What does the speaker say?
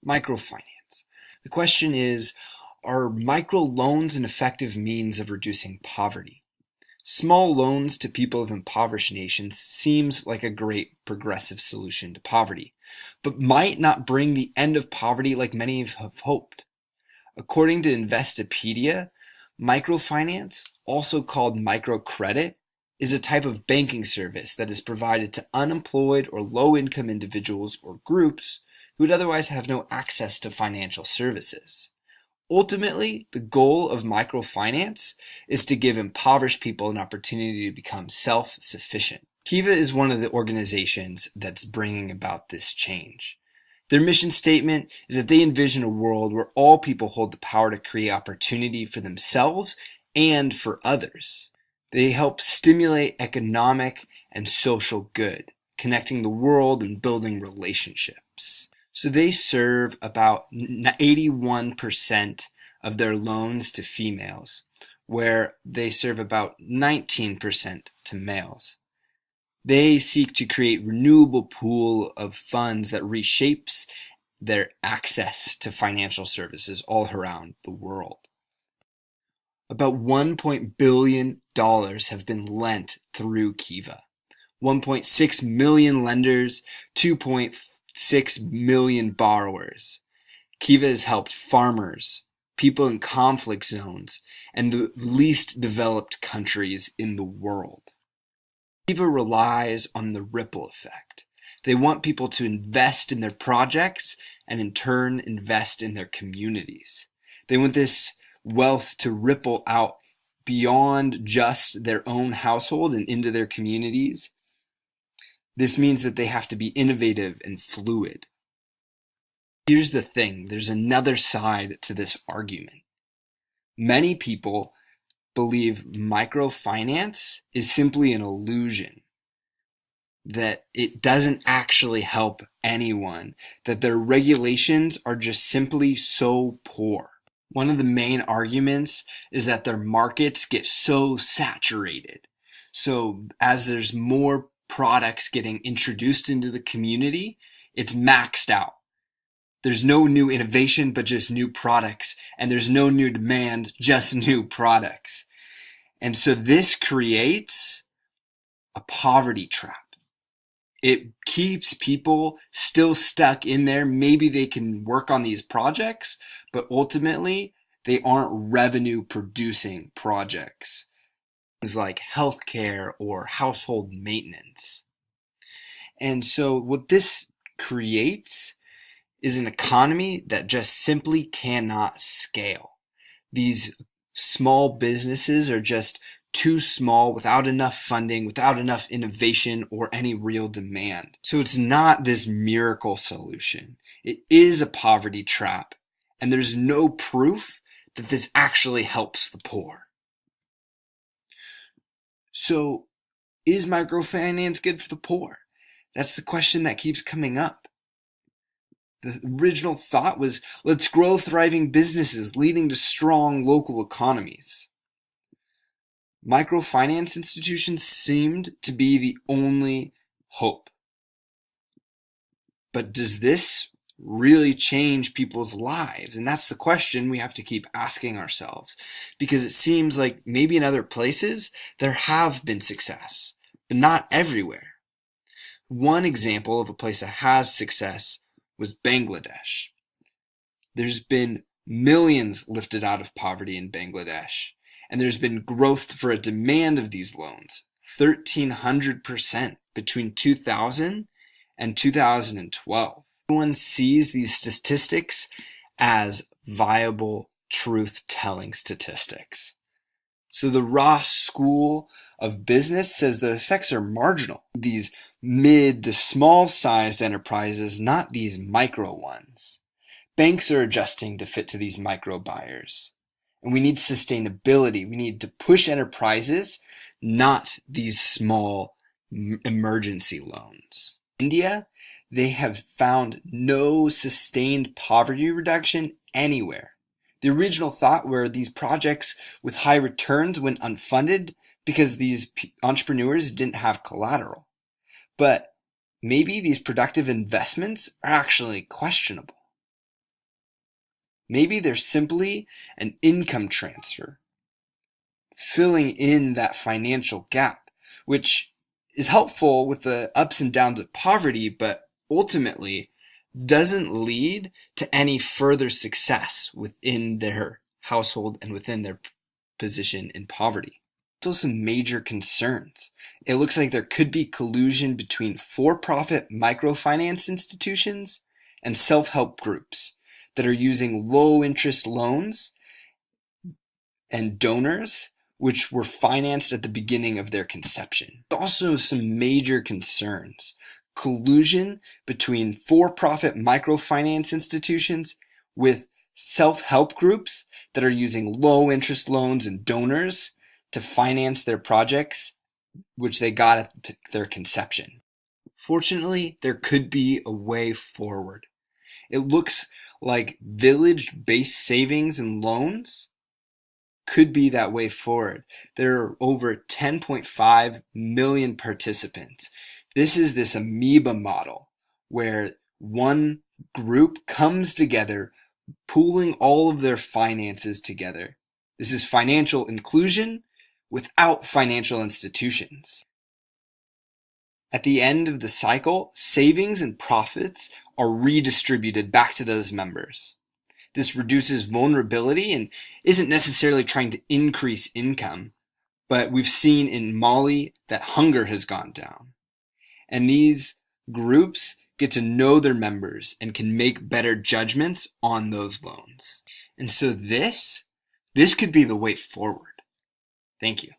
Microfinance. The question is, are microloans an effective means of reducing poverty? Small loans to people of impoverished nations seems like a great progressive solution to poverty, but might not bring the end of poverty like many have hoped. According to Investopedia, microfinance, also called microcredit, is a type of banking service that is provided to unemployed or low-income individuals or groups who would otherwise have no access to financial services. Ultimately, the goal of microfinance is to give impoverished people an opportunity to become self-sufficient. Kiva is one of the organizations that's bringing about this change. Their mission statement is that they envision a world where all people hold the power to create opportunity for themselves and for others. They help stimulate economic and social good, connecting the world and building relationships. So they serve about 81% of their loans to females, where they serve about 19% to males. They seek to create renewable pool of funds that reshapes their access to financial services all around the world. About $1 billion have been lent through Kiva. 1.6 million lenders, 2.6 million borrowers. Kiva has helped farmers, people in conflict zones, and the least developed countries in the world. Kiva relies on the ripple effect. They want people to invest in their projects and in turn invest in their communities. They want this wealth to ripple out beyond just their own household and into their communities. This means that they have to be innovative and fluid. Here's the thing, there's another side to this argument. Many people believe microfinance is simply an illusion, that it doesn't actually help anyone, that their regulations are just simply so poor. One of the main arguments is that their markets get so saturated. So as there's more products getting introduced into the community, it's maxed out. There's no new innovation, but just new products. And there's no new demand, just new products. And so this creates a poverty trap. It keeps people still stuck in there. Maybe they can work on these projects, but ultimately they aren't revenue producing projects. Things like healthcare or household maintenance. And so what this creates is an economy that just simply cannot scale. These small businesses are just too small, without enough funding, without enough innovation or any real demand. So it's not this miracle solution. It is a poverty trap, and there's no proof that this actually helps the poor. So is microfinance good for the poor? That's the question that keeps coming up. The original thought was, let's grow thriving businesses leading to strong local economies. Microfinance institutions seemed to be the only hope. But does this really change people's lives? And that's the question we have to keep asking ourselves, because it seems like maybe in other places there have been success, but not everywhere. One example of a place that has success was Bangladesh. There's been millions lifted out of poverty in Bangladesh, and there's been growth for a demand of these loans, 1,300% between 2000 and 2012. Everyone sees these statistics as viable truth-telling statistics. So the Ross School of Business says the effects are marginal. These mid to small-sized enterprises, not these micro ones. Banks are adjusting to fit to these micro buyers. And we need sustainability. We need to push enterprises, not these small emergency loans. India, they have found no sustained poverty reduction anywhere. The original thought were these projects with high returns went unfunded because these entrepreneurs didn't have collateral. But maybe these productive investments are actually questionable. Maybe they're simply an income transfer, filling in that financial gap, which is helpful with the ups and downs of poverty, but ultimately doesn't lead to any further success within their household and within their position in poverty. Also some major concerns. It looks like there could be collusion between for-profit microfinance institutions and self-help groups that are using low-interest loans and donors which were financed at the beginning of their conception. Also some major concerns. Collusion between for-profit microfinance institutions with self-help groups that are using low-interest loans and donors to finance their projects, which they got at their conception. Fortunately, there could be a way forward. It looks like village-based savings and loans could be that way forward. There are over 10.5 million participants. This is this amoeba model where one group comes together, pooling all of their finances together. This is financial inclusion without financial institutions. At the end of the cycle, savings and profits are redistributed back to those members. This reduces vulnerability and isn't necessarily trying to increase income, but we've seen in Mali that hunger has gone down. And these groups get to know their members and can make better judgments on those loans. And so this could be the way forward. Thank you.